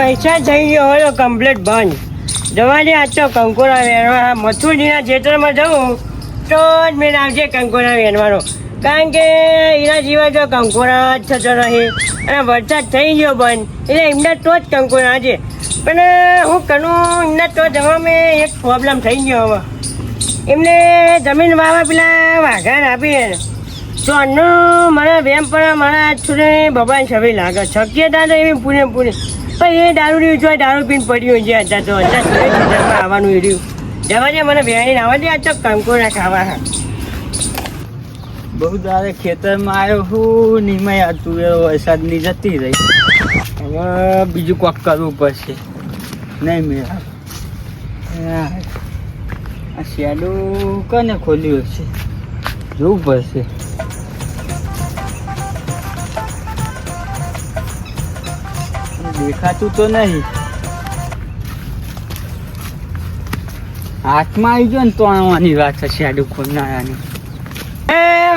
વૈસા થઈ ગયો હોય તો કમ્પ્લીટ બંધ. જવા દે, આજ તો કંકોડા વેરવા મથુરજીના ખેતરમાં જવું તો જ મેં આવશે કંકોડા વેરવાનો. કારણ કે એના સિવાય તો કંકોડા જ થતો રહે અને વરસાદ થઈ ગયો બંધ એટલે એમને તો જ કંકોડા છે. પણ હું કરું એમને તો જવામાં એક પ્રોબ્લેમ થઈ ગયો. હવે એમને જમીન વાવા પેલા વાઘાને આપી તો અન્નું મારા વેમ પર મારા સુધી ભગવાન છબી લાગે. શક્યતા તો એવી પૂરેપૂરી પણ એ દારૂ રહ્યું છે, દારૂ પીને પડ્યું છે. અત્યારે તો અત્યારે આવવાનું રહ્યું. જવા દે, મને વેણીને આવવા દે. આ તો કંકોડા ખાવા. હા, બહુ દાડે ખેતરમાં આવ્યો હું નિમય હતું એ વરસાદની જતી રહી. હવે બીજું કોક કરવું પડશે. નહીં મેળા આ શેડો કને ખોલ્યું હશે, જોવું પડશે. દેખાતું તો નહીં. હાથમાં આવી ગયો ને તો આવવાની વાત છે શેડો ખોલનારાની.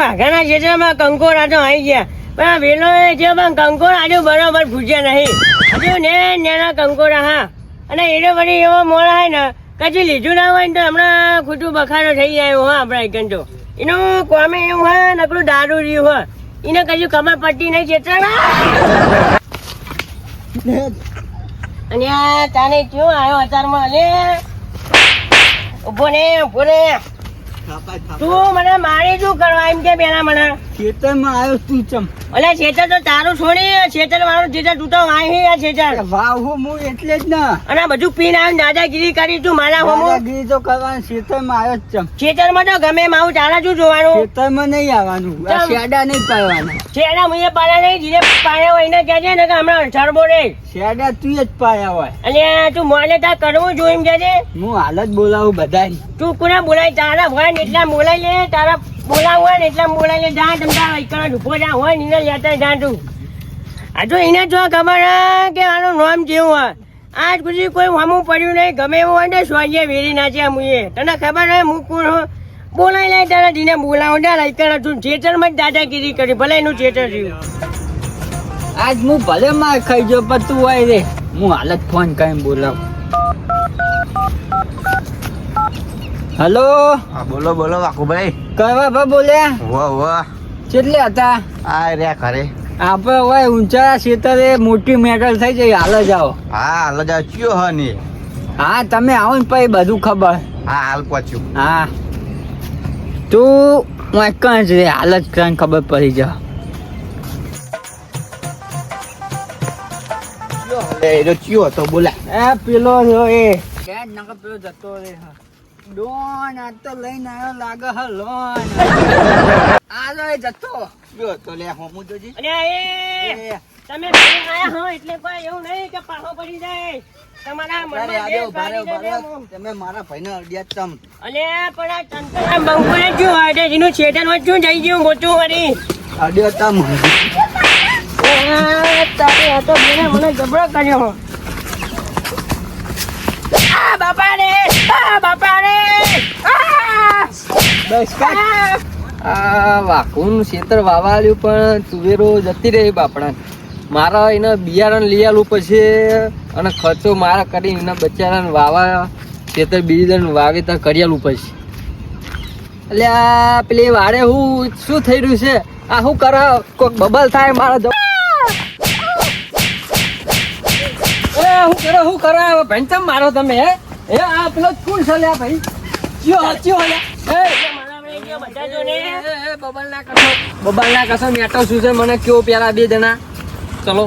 વાઘાના ખેતરમાં કંકોડા તો આવી ગયા પણ વેલો છે પણ કંકોડા હજુ બરોબર ભૂજ્યા નહીં. હજુ નેના કંકોડા. હા, અને એને વળી એવો મોડા હોય ને કદી લીધું ના હોય ને તો હમણાં ખોટું બખાડો થઈ જાય. હા, આપણા એકન તો એનું કોમે એવું હોય નકરું દારૂ રહ્યું હોય એને કશું ખબર પડતી નહીં ખેતરમાં. અને આ તાને કેવો આવ્યો અત્યારમાં? અલે ઉભો ને તું મને મારી શું કરવા એમ કે પેલા મને ખેતરમાં આવ્યો તું ચમ? અલે ખેતર તો તારું છોડી, ખેતર વાળું ખેતર તું તો વાહી આ ખેતર વાવ હું એટલે જ ના. અને બધું પીને આવીને દાદાગીરી કરી તું મારા હોમો. દાદાગીરી તો કરવાનું. ખેતરમાં આવ્યો જ ચમ? ખેતરમાં તો ગમે એમ આવું તારા શું જોવાનું? ખેતરમાં નહીં આવવાનું. આ શેડા નહીં પાડવાના. શેડા મુએ પાડ્યા નહીં, જીને પાડ્યા હોય એને કહેજે ને કે હમણાં સરબો રે. શેડા તું જ પાડ્યા હોય. અને તું મોલે તાર કરવું જોઈ એમ કહેજે. હું હાલ જ બોલાવું બધાને. તું કોને બોલાય? તારા હોય ને એટલા બોલાઈ લે. તારા બોલાવ હોય ને એટલા બોલાઈ લે. જા તમતા એકડા ઉભો જા હોય ને એને લેતા જા તું. આ તો એને જો ખબર કે આનું નામ જેવું હોય. આજ પછી કોઈ હમું પડ્યું નહીં. ગમે એવું હોય ને સ્વાજે વેરી નાખ્યા મુએ. તને ખબર હોય હું કોણ બોલાઈ લે. તારા જીને બોલાવો ત્યાં એકડા તું થિયેટરમાં જ દાદાગીરી કરી. ભલે એનું થિયેટર થયું. આજ હું ભલે માર ખાઈ જો પણ તું હોય રે. હું હાલ જ ફોન કરીને બોલાવું. હલો. હા, બોલો બોલો વાકુભાઈ. કયા ભાઈ બોલ્યા? વાહ વાહ. કેટલે હતા? આ રહ્યા ખરે. આપણે હોય ઊંચા ખેતરે મોટી મેટલ થઈ જાય. હાલ જ આવો. હા, હાલ જ ચિયો હ ને. હા, તમે આવો ને પછી બધું ખબર. હા, હાલ પહોંચ્યું. હા, તું હું કઈ જ રે. હાલ જ કઈ ખબર પડી જા. એ ચિયો હતો બોલા. એ પેલો જો એ ક્યાં નકર પેલો જતો રે. ડોન આ તો લઈને આવ્યો લાગે હ લોન. આ જો એ જતો ચિયો હતો લે હોમું જોજી. અને એ તમે આયા હો એટલે કોઈ એવું નહીં કે પાહો પડી જાય. તમારા મનમાં જે પાડી દે. તમે મારા ભાઈને અડ્યા ચમ. અને પણ આ તંતરા બંકુને જો આડે જીનું છેટન વચ્ચું જઈ ગયું ગોતું વળી. અડ્યો તમ. તારે આ તો મને જબરો કર્યો. આ બાપા રે, આ બાપા રે. બસ આ વાકુનું ખેતર વાવાલ્યું પણ તુવેરો જતી રહી બાપડા. મારા એને બિયારણ લઈ આલું પછી અને ખર્ચો મારા કરીને એના બચારાને વાવા ખેતર બીજું વાવેતર કરી આલું પછી. એટલે આ પેલી વાડે હું શું થઈ રહ્યું છે? આ શું કરે? કોઈક બબલ થાય મારા શું કરો ભેંચમ મારો તમે? હે આ પેલો કોણ છે લ્યા ભાઈ? ચિયો બબલ ના કસો મેટો શું છે મને કયો પેલા બે જણા. ચલો.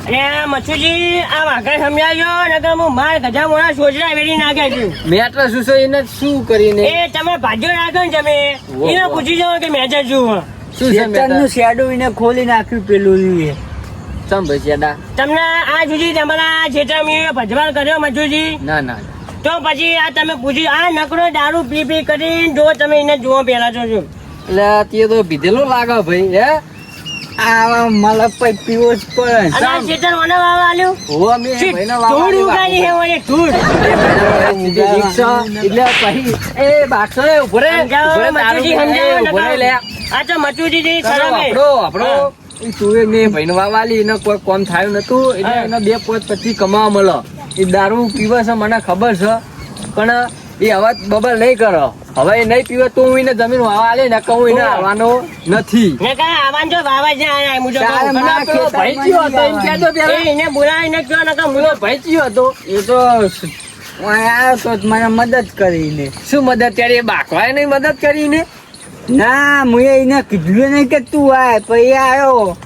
અને મચ્છુજી આ વાઘા સમજાયો નકર હું માર ગજા મોડા સોજરા વેરી નાખ્યા છું. મેટર શું છે એને શું કરીને? એ તમે ભાજ્યો નાખો ને તમે એને પૂછી જાઓ કે મેજર શું શું છે મેટર? શેડો એને ખોલી નાખ્યું પેલું એ. ચમ ભાઈ શેડા તમને આ સુધી તમારા ક્ષેત્રમાં ભજવાલ કર્યો મચ્છુજી? ના ના. તો પછી આ તમે પૂછી આ નકરો દારૂ પી પી કરીને જો તમે એને જોવો પેલા છો શું? એટલે તે તો પીધેલો લાગે ભાઈ. હે આ મને પછી પીવો જ પડે. અને આ ક્ષેત્ર મને વાવા આલ્યું? હો મે ભાઈને ધૂળ ઉગાડી હે ઓય ધૂળ. એટલે પછી એ બાટલો ઉભરે સમજાવો મચ્છુજી સમજાવો. આ તો મચ્છુજી શરમ હે. આપણો એ તુવેર મેં ભાઈને વાવાલી એને કોઈ કોમ થયું નતું એટલે હા. એને 2 પોત પછી કમાવા મળે. એ દારૂ પીવે છે મને ખબર છે પણ એ હવે બબલ નહીં કરો. હવે એ નહીં પીવે તો હું એને જમીન વાવા આલે ને કહું એને આવવાનો નથી. ને કાં આવવાનું જો વાવા જ ના આવ્યા, હું તો તારે કહું. મારા અને પેલો ભાઈ કયો હતો એમ કહેતો પેલા? એ એને બોલાવીને કહો ને કે હું પેલો ભાઈ કયો હતો? એ તો ઓય આવ્યો તો મને મદદ કરીને. શું મદદ કરી? એ બાકવાએ નહીં મદદ કરીને? ના મુએ એને કીધું નહીં કે તું આય પછી આવ્યો.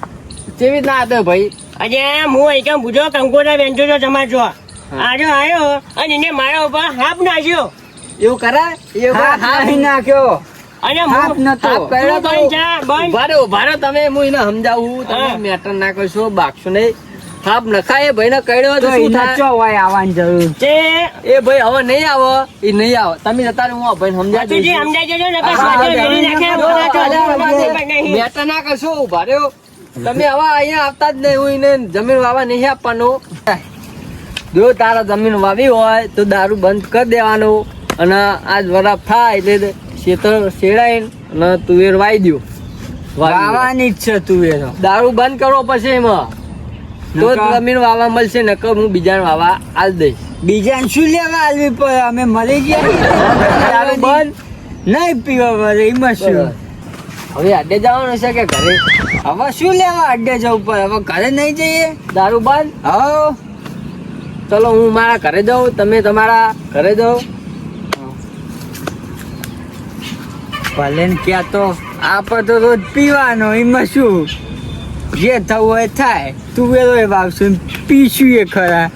કેવી ના હતો ભાઈ? આજે હું એકમ બુજો કંકોડા વેચો છો તમારે જો આજો આવ્યો અને એને મારા ઉપર હાફ નાખ્યો એવું કરાય? એવું હાથ કરાય? નહીં નાખ્યો. અને હાથ નતો. હાફ કર્યો તો બંધ જા, બંધ. ઉભા રહો, ઉભા રહો તમે. હું એને સમજાવું. તમે હા. મેટર ના કરશો, બાકશો નહીં. હાફ નખાય એ ભાઈને કહેલો તો તો શું એને થાય? ચો હોય આવવાની જરૂર. તે એ ભાઈ હવે નહીં આવો, એ નહીં આવે. તમે જતા રહો, હું આ ભાઈને સમજાવી તુજી દઈશ. સમજાઈ જજો ને કે હા, સ્વાદે હા, વેરી નાખે, હા, બોલા તો હા, હજાર હા, રૂપિયા પણ નહીં. મેટર ના કરશો, ઉભા રહ્યો. તમે હવે અહીંયા આવતા જ નહીં. હું એને જમીન વાવા નહીં આપવાનું. જો તારા જમીન વાવી હોય તો દારૂ બંધ કરી દેવાનો અને આજ વરાપ થાય એટલે ખેતર શેડાય અને તુવેર વાવી દો. વાવાની જ છે તું એનો. દારૂ બંધ કરવો પડશે એમાં તો જ નકા? જમીન વાવા મળશે. નકર હું બીજાને વાવા આલ દઈશ. બીજાને શું લેવા આલવી પડે? અમે મળી ગયા દારૂ બંધ. નહીં પીવા પડે એમાં શું? હવે અડે જવાનું છે કે ઘરે? હવે શું લેવા અડ્ડે જવું પડે? હવે ઘરે નહીં જઈએ? દારૂ બંધ. હો ચલો હું મારા ઘરે જાઉં, તમે તમારા ઘરે જાઓ. ભલે ને ક્યાં તો આપણે તો રોજ પીવાનો એમાં શું? જે થવું હોય થાય. તું વેલો વાવશું પીશું એ ખરા.